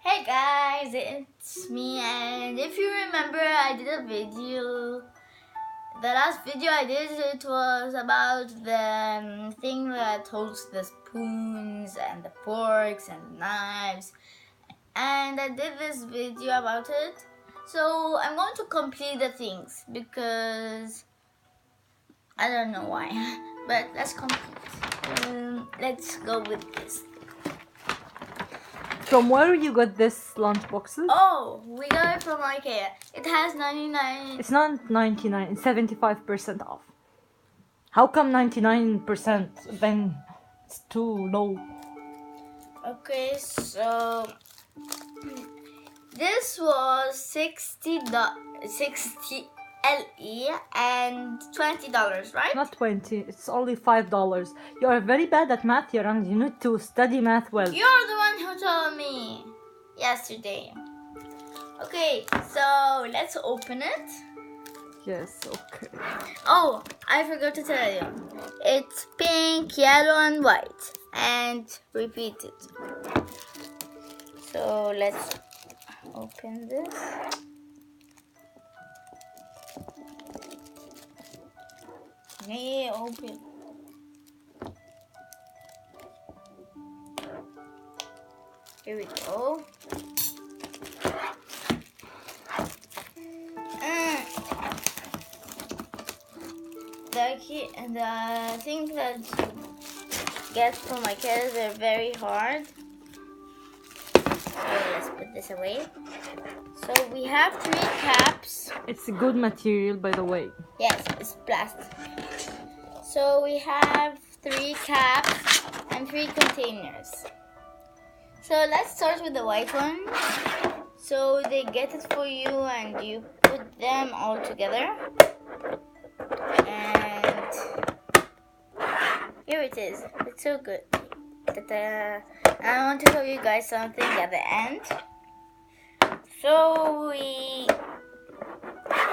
Hey guys, it's me, and if you remember, I did a video. The last video I did, it was about the thing that holds the spoons and the forks and the knives, and I did this video about it. So I'm going to complete the things because I don't know why, but let's complete. Let's go with this. From where you got this lunch boxes? Oh, we got it from Ikea. It has 99. It's not 99, it's 75% off. How come 99%? Then it's too low. Okay, so this was 60 LE and $20, right? Not 20, it's only $5. You are very bad at math, Yaran. You need to study math well. You're the one who told me yesterday. Okay, so let's open it. Yes, okay. Oh, I forgot to tell you. It's pink, yellow, and white. And repeat it. So let's open this. Yeah, open. Here we go. The things that you get from Ikea, they're very hard. So let's put this away. So we have 3 caps. It's a good material, by the way. Yes, it's plastic. So we have 3 caps and 3 containers. So let's start with the white one. So they get it for you and you put them all together. And here it is. It's so good. Ta-da. I want to show you guys something at the end. So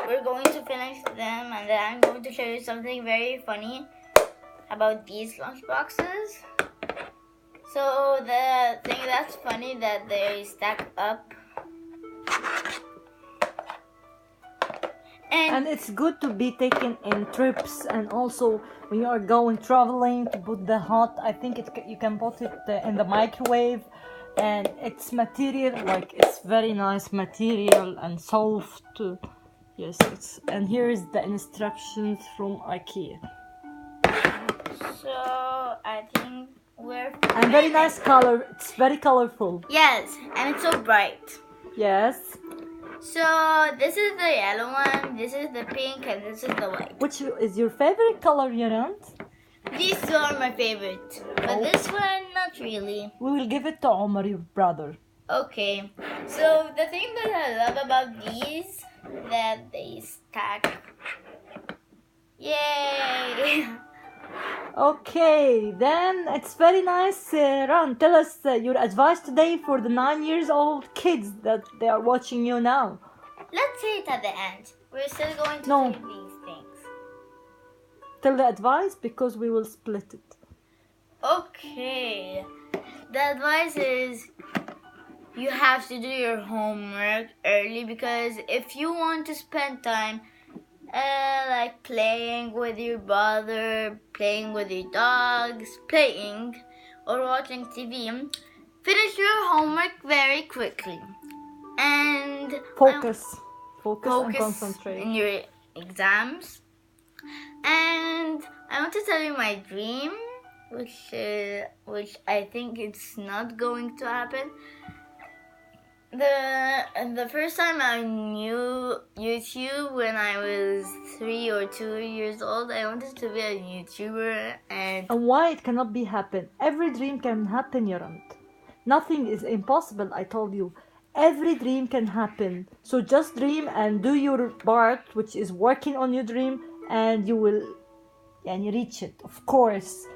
we're going to finish them, and then I'm going to show you something very funny about these lunch boxes. So the thing that's funny that they stack up. And it's good to be taken in trips, and also when you are going traveling to put the hot. I think you can put it in the microwave, and it's material, like it's very nice material and soft. Yes, and here is the instructions from Ikea. So I think and very nice color. It's very colorful. Yes, and it's so bright. Yes. So this is the yellow one, this is the pink, and this is the white. Which is your favorite color, Yarant? These two are my favorite, but this one, not really. We will give it to Omar, your brother. Okay, so the thing that I love about these, that they stack. Yay! Okay, then it's very nice. Ran, tell us your advice today for the 9-year-old kids that they are watching you now. Let's say it at the end. We're still going to say these things. Tell the advice because we will split it. Okay, the advice is you have to do your homework early, because if you want to spend time like playing with your brother, playing with your dogs, playing or watching TV, finish your homework very quickly and focus and concentrate in your exams. And I want to tell you my dream, which I think it's not going to happen. The first time I knew YouTube, when I was 3 or 2 years old, I wanted to be a YouTuber. And why it cannot be happen? Every dream can happen, Yarant. Nothing is impossible, I told you. Every dream can happen. So just dream and do your part, which is working on your dream, and you will reach it. Of course,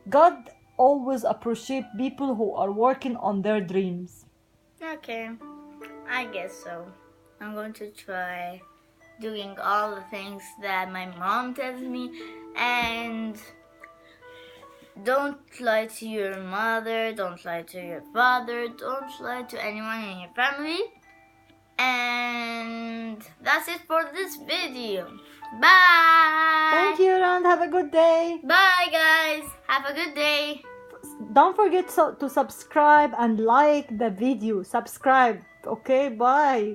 God always appreciates people who are working on their dreams. Okay, I guess so. I'm going to try doing all the things that my mom tells me, and Don't lie to your mother, don't lie to your father, don't lie to anyone in your family. And that's it for this video. Bye! Thank you, and have a good day. Bye guys! Have a good day! Don't forget to subscribe and like the video. Subscribe. Okay, bye.